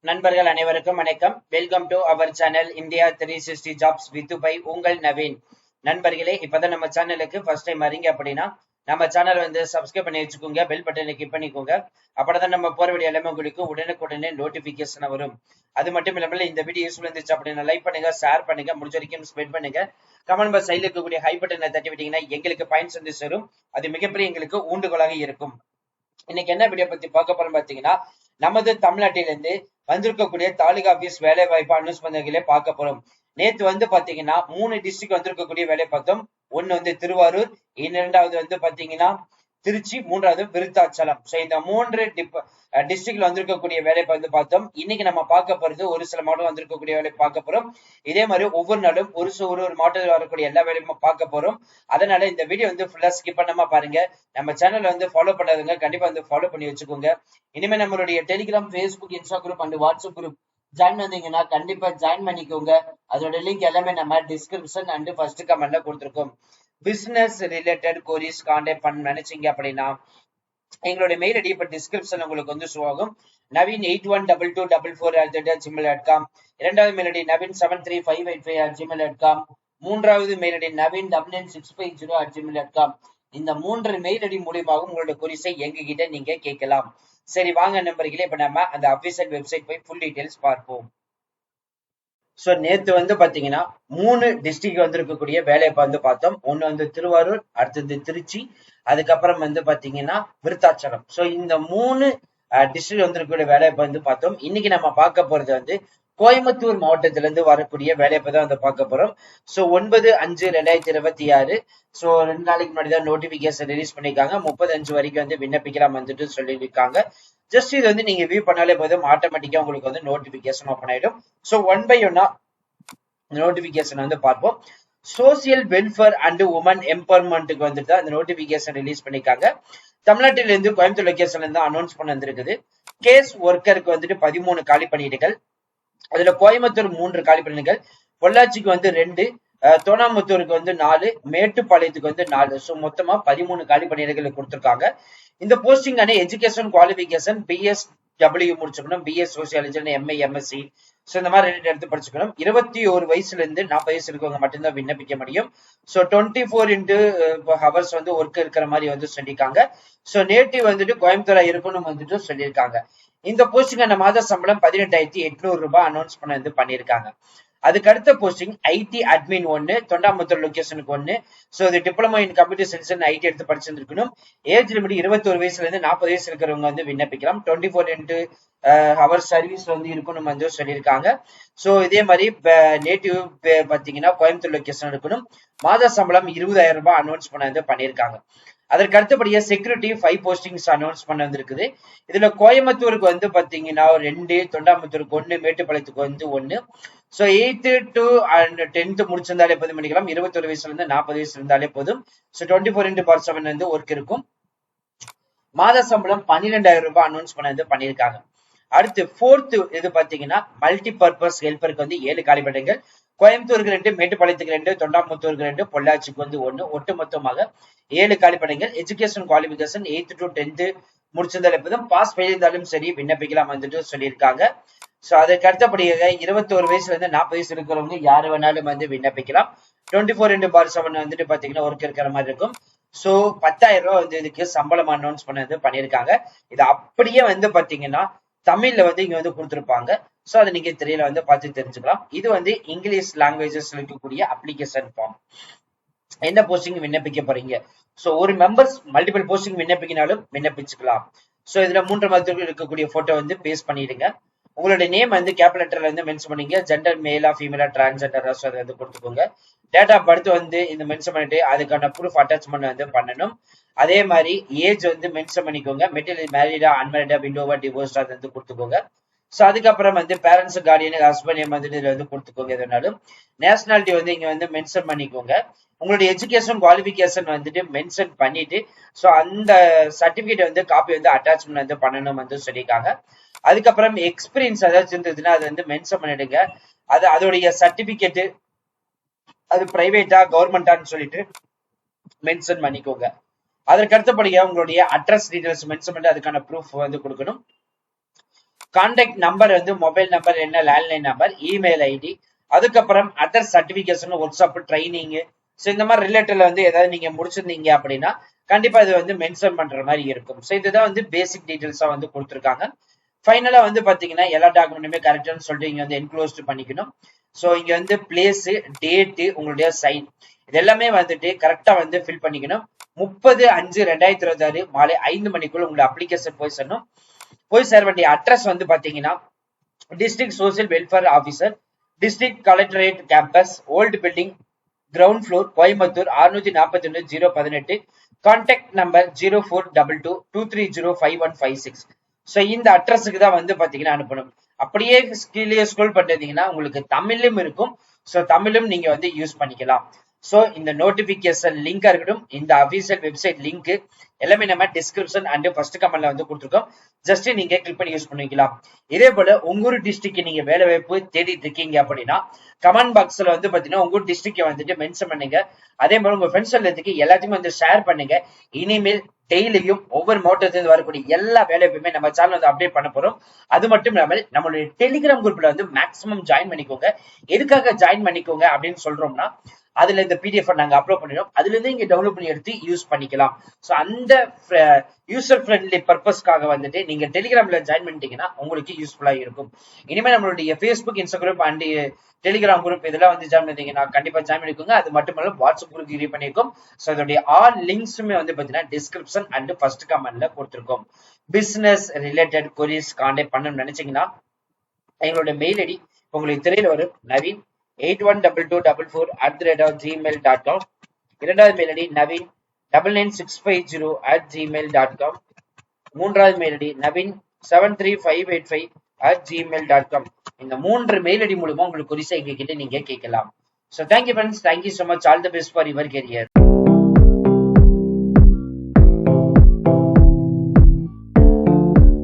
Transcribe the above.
நண்பர்கள் அனைவருக்கும் வணக்கம். Welcome to our channel India 360 jobs with by உங்கள் நவீன். நண்பர்களே, இப்பதான் நம்ம சேனலுக்கு ஃபர்ஸ்ட் டைம் வரீங்க அப்படின்னா நம்ம சேனல் சப்ஸ்கிரைப் பண்ணி வச்சுக்கோங்க, பெல் பட்டனை கிளிக் பண்ணிக்கோங்க. அப்பதான் நம்ம போற வீடியோ எல்லாமே உங்களுக்கு உடனுக்குடனே நோட்டிபிகேஷன் வரும். அது மட்டும் இல்லாமல் இந்த வீடியோ யூஸ்ஃபுல் இருந்துச்சு அப்படின்னா லைக் பண்ணுங்க, ஷேர் பண்ணுங்க, முடிஞ்ச வரைக்கும் ஸ்ப்ரெட் பண்ணுங்க. கமெண்ட் பாக்ஸ் சைடில் இருக்கக்கூடிய ஹை பட்டனை தட்டி விட்டீங்கன்னா எங்களுக்கு பாயிண்ட்ஸ் சேரும். அது மிகப்பெரிய எங்களுக்கு ஊண்டுகோலாக இருக்கும். இன்னைக்கு என்ன வீடியோ பத்தி பார்க்க போறோம் பாத்தீங்கன்னா, நமது தமிழ்நாட்டிலிருந்து வந்திருக்கக்கூடிய தாலுகா ஆபீஸ் வேலை வாய்ப்பு அனௌன்ஸ்மெண்ட்களே பார்க்க போறோம். நேத்து பாத்தீங்கன்னா 3 டிஸ்ட்ரிக்ட் வந்திருக்கக்கூடிய வேலை பார்த்தோம். ஒன்னு திருவாரூர், இரண்டாவது பாத்தீங்கன்னா திருச்சி, மூன்றாவது விருத்தாச்சலம். சோ இந்த 3 டிஸ்ட்ரிக்ட்ல வந்திருக்கக்கூடிய வேலை பார்த்தோம். இன்னைக்கு நம்ம பார்க்க போறது ஒரு சில மாவட்டம் வந்திருக்கக்கூடிய வேலை பார்க்க போறோம். இதே மாதிரி ஒவ்வொரு நாளும் ஒரு மாவட்டத்தில் வரக்கூடிய எல்லா வேலையுமே பார்க்க போறோம். அதனால இந்த வீடியோ ஃபுல்லா ஸ்கிப் பண்ணாம பாருங்க. நம்ம சேனல்ல ஃபாலோ பண்ணாதவங்க கண்டிப்பா ஃபாலோ பண்ணி வச்சுக்கோங்க. இனிமே நம்மளுடைய Telegram, Facebook, Insta group and WhatsApp group join பண்ணீங்கன்னா கண்டிப்பா ஜாயின் பண்ணிக்கோங்க. அதோட லிங்க் எல்லாமே நம்ம டிஸ்கிரிப்ஷன் அண்ட் ஃபர்ஸ்ட் கமெண்ட்ல கொடுத்துருக்கோம். பிசினஸ் ரிலேட்டட் கோரிஸ் கான்டாக்ட் பண்ண நினைச்சீங்க அப்படின்னா எங்களுடைய மெயில் ஐடி இப்ப டிஸ்கிரிப்ஷன் உங்களுக்கு ஷோ ஆகும். நவீன் 812244@gmail.com. இரண்டாவது மெயில் ஐடி நவீன் 735855@gmail.com. மூன்றாவது மெயில் ஐடி நவீன் 99650@gmail.com. இந்த 3 மெயில் ஐடி மூலியமாக உங்களுடைய கொரிஸை எங்க கிட்ட நீங்க கேட்கலாம். சரி, வாங்க நண்பர்களே, இப்ப நம்ம அந்த அபிஷியல் வெப்சைட் போய் ஃபுல் டீடைல்ஸ் பார்ப்போம். சோ நேத்து பாத்தீங்கன்னா 3 டிஸ்ட்ரிக்ட் வந்திருக்கக்கூடிய வேலையை பார்த்தோம். ஒன்னு திருவாரூர், அடுத்தது திருச்சி, அதுக்கப்புறம் பாத்தீங்கன்னா விருத்தாச்சலம். சோ இந்த 3 டிஸ்ட்ரிக்ட் வந்திருக்கக்கூடிய வேலையை பார்த்தோம். இன்னைக்கு நம்ம பார்க்க போறது கோயம்புத்தூர் மாவட்டத்தில இருந்து வரக்கூடிய வேலையை தான் பார்க்க போறோம். சோ 9/5/2026. சோ 2 நாளைக்கு முன்னாடி தான் நோட்டிபிகேஷன் ரிலீஸ் பண்ணிருக்காங்க. 30/5 வரைக்கும் விண்ணப்பிக்கலாம் சொல்லியிருக்காங்க. ஜஸ்ட் இது நீங்க வியூ பண்ணாலே போதும், ஆட்டோமேட்டிக்கா உங்களுக்கு நோட்டிபிகேஷன் ஓபன் ஆயிடும். சோ 1 by 1 நோட்டிபிகேஷன் பார்ப்போம். சோசியல் வெல்ஃபேர் அண்ட் உமன் எம்பவர்மெண்ட்டுக்கு அந்த நோட்டிபிகேஷன் ரிலீஸ் பண்ணிருக்காங்க. தமிழ்நாட்டில இருந்து கோயம்புத்தூர் லொகேஷன்ல இருந்து அனௌன்ஸ் பண்ண வந்திருக்குது. கேஸ் ஒர்க்கருக்கு 13 காலி பணியிடங்கள். அதுல கோயம்புத்தூர் 3 காலி பணியிடங்கள், பொள்ளாச்சிக்கு 2, தோணாமுத்தூருக்கு 4, மேட்டுப்பாளையத்துக்கு 4. சோ மொத்தமா 13 காலி பணியிடங்கள் கொடுத்திருக்காங்க. இந்த posting education qualification BSW முடிச்சுக்கணும், BS sociology, MA MSc. So இந்த மாதிரி எடுத்து படிச்சுக்கணும். 21 வயசுல இருந்து 40 வயசு இருக்கவங்க மட்டும்தான் விண்ணப்பிக்க முடியும். சோ 24 ஹவர்ஸ் ஒர்க் இருக்கிற மாதிரி சொல்லியிருக்காங்க. சோ நேட்டிவ் கோயம்புத்தூரா இருக்கணும் சொல்லியிருக்காங்க. இந்த போஸ்டிங்கான மாத சம்பளம் 18,800 ரூபாய் அனௌன்ஸ் பண்ணியிருக்காங்க. அதுக்கு அடுத்த போஸ்டிங் IT அட்மின் 1, தொண்டாமுத்தூர் லொகேஷனுக்கு 1. சோ இது diploma in computer science and IT எடுத்து படிச்சிருக்கணும். ஏஜ் லிமிட் 21 வயசுல இருந்து 40 வயசு இருக்கிறவங்க விண்ணப்பிக்கலாம். 24 ஹவர் சர்வீஸ் இருக்கணும் சொல்லியிருக்காங்க. சோ இதே மாதிரி நேட்டிவ் பாத்தீங்கன்னா கோயம்புத்தூர் லொகேஷன் இருக்கணும். மாத சம்பளம் 20,000 ரூபாய் அனௌன்ஸ் பண்ணியிருக்காங்க. அதற்கு அடுத்தபடியா செக்யூரிட்டி 5 போஸ்டிங்ஸ் அனௌன்ஸ் வந்திருக்குது. இதுல கோயம்புத்தூருக்கு பாத்தீங்கன்னா 2, தொண்டாமுத்தூருக்கு 1, மேட்டுப்பாளையத்துக்கு 1. சோ 8th to 10th முடிச்சிருந்தாலே போதும் பண்ணிக்கலாம். 21 வயசுல இருந்து 40 வயசு இருந்தாலே போதும். சோ 24/7 ஒர்க் இருக்கும். மாத சம்பளம் 12,000 ரூபாய் அனௌன்ஸ் பண்ணியிருக்காங்க. அடுத்து 4th இது பாத்தீங்கன்னா மல்டி பர்பஸ் ஹெல்பருக்கு 7 காலிப்படங்கள். கோயம்புத்தூருக்கு 2, மேட்டுப்பாளையத்துக்கு 2, தொண்டாமுத்தூருக்கு 2, பொள்ளாச்சிக்கு 1. ஒட்டு மொத்தமாக 7 காலிப்படங்கள். Education qualification 8th to 10th முடிச்சிருந்தாலே போதும், பாஸ் பண்ணியிருந்தாலும் சரி விண்ணப்பிக்கலாம் சொல்லியிருக்காங்க. சோ அதுக்கு அடுத்தபடியாக 21 வயசுல இருந்து 40 வயசு இருக்கிறவங்க யாரு வேணாலும் விண்ணப்பிக்கலாம். 24/7 பாத்தீங்கன்னா ஒர்க் இருக்கிற மாதிரி இருக்கும். சோ 10,000 ரூபாய் இதுக்கு சம்பளம் அனௌன்ஸ் பண்ணியிருக்காங்க. இது அப்படியே பாத்தீங்கன்னா தமிழ்ல இங்க கொடுத்திருப்பாங்க. சோ அதை நீங்க திரையில பார்த்து தெரிஞ்சுக்கலாம். இது இங்கிலீஷ் லாங்குவேஜஸ் இருக்கக்கூடிய அப்ளிகேஷன் ஃபார்ம். என்ன போஸ்டிங் விண்ணப்பிக்க போறீங்க? சோ ஒரு மெம்பர்ஸ் மல்டிபிள் போஸ்டிங் விண்ணப்பிக்கினாலும் விண்ணப்பிச்சுக்கலாம். சோ இதுல 3 மதத்துக்கு இருக்கக்கூடிய போட்டோ பேஸ்ட் பண்ணிடுங்க. உங்களுடைய நேம் கேபிட்டல் லெட்டர்ல மென்ஷன் பண்ணீங்க. ஜெண்டர் மேலா ஃபீமேலா டிரான்ஸ்ஜெண்டரா கொடுத்துக்கோங்க. டேட் ஆஃப் பர்த் இந்த மென்ஷன் பண்ணிட்டு அதுக்கான ப்ரூஃப் அட்டாச்மெண்ட் பண்ணணும். அதே மாதிரி ஏஜ் மென்ஷன் பண்ணிக்கோங்க. மெட்டீரியல் மேரிடா, அன்மேரிடா, விண்டோவா, டிவோர்ஸ்டா கொடுத்துக்கோங்க. சோ அதுக்கப்புறம் பேரண்ட்ஸ், கார்டியன், ஹஸ்பண்ட் நேம் இதுல கொடுத்துக்கோங்க. எதுனாலும் நேஷனாலிட்டி இங்க மென்ஷன் பண்ணிக்கோங்க. உங்களுடைய எஜுகேஷன் குவாலிபிகேஷன் மென்ஷன் பண்ணிட்டு சோ அந்த சர்டிபிகேட் காப்பி அட்டாச்மெண்ட் பண்ணணும் சொல்லியிருக்காங்க. அதுக்கப்புறம் எக்ஸ்பீரியன்ஸ் ஏதாச்சும் இருந்ததுன்னா அது மென்ஷன் பண்ணிடுங்க. அதோடைய சர்டிபிகேட் அது பிரைவேட்டா கவர்மெண்டான்னு சொல்லிட்டு மென்ஷன் பண்ணிக்கோங்க. அதற்கு அடுத்தபடியா உங்களுடைய அட்ரஸ் டீடைல்ஸ் மென்ஷன் பண்ணி அதுக்கான ப்ரூஃப் கொடுக்கணும். கான்டாக்ட் நம்பர் வந்து மொபைல் நம்பர் என்ன, லேண்ட்லைன் நம்பர், இமெயில் ஐடி, அதுக்கப்புறம் other certification, work shop, training, so இந்த மாதிரி ரிலேட்டட்ல வந்து ஏதாவது நீங்க முடிச்சிருந்தீங்க அப்படின்னா கண்டிப்பா இது வந்து மென்ஷன் பண்ற மாதிரி இருக்கும். ஸோ இதுதான் வந்து பேசிக் டீடைல்ஸா வந்து கொடுத்துருக்காங்க. ஃபைனலா வந்து பாத்தீங்கன்னா எல்லா டாக்குமெண்ட்டுமே கரெக்டானு சொல்லிட்டு இங்க வந்து என்க்ளோஸ்ட் பண்ணிக்கணும். ஸோ இங்க வந்து பிளேஸ், டேட்டு, உங்களுடைய சைன் இது எல்லாமே வந்துட்டு கரெக்டா வந்து ஃபில் பண்ணிக்கணும். 30/5/2026 மாலை 5 மணிக்குள்ள உங்களோட அப்ளிகேஷன் போய் சேரணும். போய் சேர வேண்டிய அட்ரஸ் வந்து பாத்தீங்கன்னா district social welfare officer, district collectorate campus, old building, ground floor, Coimbatore 641-018. Contact number 0422230556. So இந்த அட்ரஸுக்கு தான் வந்து பாத்தீங்கன்னா அனுப்பணும். அப்படியே கீழே ஸ்க்ரோல் பண்றீங்கன்னா உங்களுக்கு தமிழும் இருக்கும். ஸோ தமிழும் நீங்க வந்து யூஸ் பண்ணிக்கலாம். ஸோ இந்த நோட்டிபிகேஷன் லிங்கா இருக்கட்டும், இந்த அபிஷியல் வெப்சைட் லிங்க் எல்லாமே நம்ம டிஸ்கிரிப்ஷன் அண்ட் ஃபர்ஸ்ட் கமெண்ட்ல வந்து கொடுத்துருக்கோம். ஜஸ்ட் நீங்க கிளிக் பண்ணி யூஸ் பண்ணிக்கலாம். இதே போல உங்க ஊர் டிஸ்ட்ரிக்ட் நீங்க வேலை வாய்ப்பு தேடிட்டு இருக்கீங்க அப்படின்னா கமெண்ட் பாக்ஸ்ல வந்து பாத்தீங்கன்னா உங்க ஊர் டிஸ்ட்ரிக்ட் வந்துட்டு மென்ஷன் பண்ணுங்க. அதே மாதிரி உங்க ஃப்ரெண்ட்ஸ் எல்லாத்தையுமே வந்து ஷேர் பண்ணுங்க. இனிமேல் டெய்லியும் ஒவ்வொரு மாவட்டத்திலிருந்து வரக்கூடிய எல்லா வேலையுமே நம்ம சேனல் வந்து அப்டேட் பண்ண போறோம். அது மட்டும் இல்லாமல் நம்மளுடைய டெலிகிராம் குரூப்ல வந்து மேக்ஸிமம் ஜாயின் பண்ணிக்கோங்க. எதுக்காக ஜாயின் பண்ணிக்கோங்க அப்படின்னு சொல்றோம்னா அதுல இந்த பிடிஎஃப் நாங்க அப்லோட் பண்ணிடுவோம். அதுல இருந்து இங்க டவுன்லோட் பண்ணி எடுத்து யூஸ் பண்ணிக்கலாம். சோ அந்த யூசர் ஃப்ரெண்ட்லி பர்பஸ்க்காக வந்துட்டு நீங்க டெலிகிராம்ல ஜாயின் பண்ணிட்டீங்கன்னா உங்களுக்கு யூஸ்ஃபுல்லா இருக்கும். இனிமே நம்மளுடைய Facebook, Instagram and Telegram group இதெல்லாம் வந்து ஜாயின் பண்ணிட்டீங்கன்னா கண்டிப்பா ஜாயின் பண்ணிக்கோங்க. அது மட்டும் இல்ல வாட்ஸ்அப் குரூப் கிரியேட் பண்ணிருக்கோம். சோ அதோடைய ஆல் லிங்க்ஸுமே வந்து பாத்தீங்கன்னா டிஸ்கிரிப்ஷன் அண்ட் ஃபர்ஸ்ட் கமெண்ட்ல கொடுத்திருக்கோம். பிசினஸ் ரிலேட்டட் கொரிஸ் கான்டாக்ட் பண்ணணும்னு நினைச்சீங்கன்னா எங்களுடைய மெயில் ஐடி உங்களுக்கு திரையில வரும், நவீன் 812244@gmail.com. இரண்டாவது மெயில் ஐடி நவீன் 99650@gmail.com. மூன்றாவது மெயில் ஐடி நவீன் 73585@gmail.com. இந்த 3 மெயில் ஐடி மூலமா உங்களுக்கு குறிசை எங்க கிட்ட நீங்க கேட்கலாம். So thank you friends, thank you so much, all the best for your career.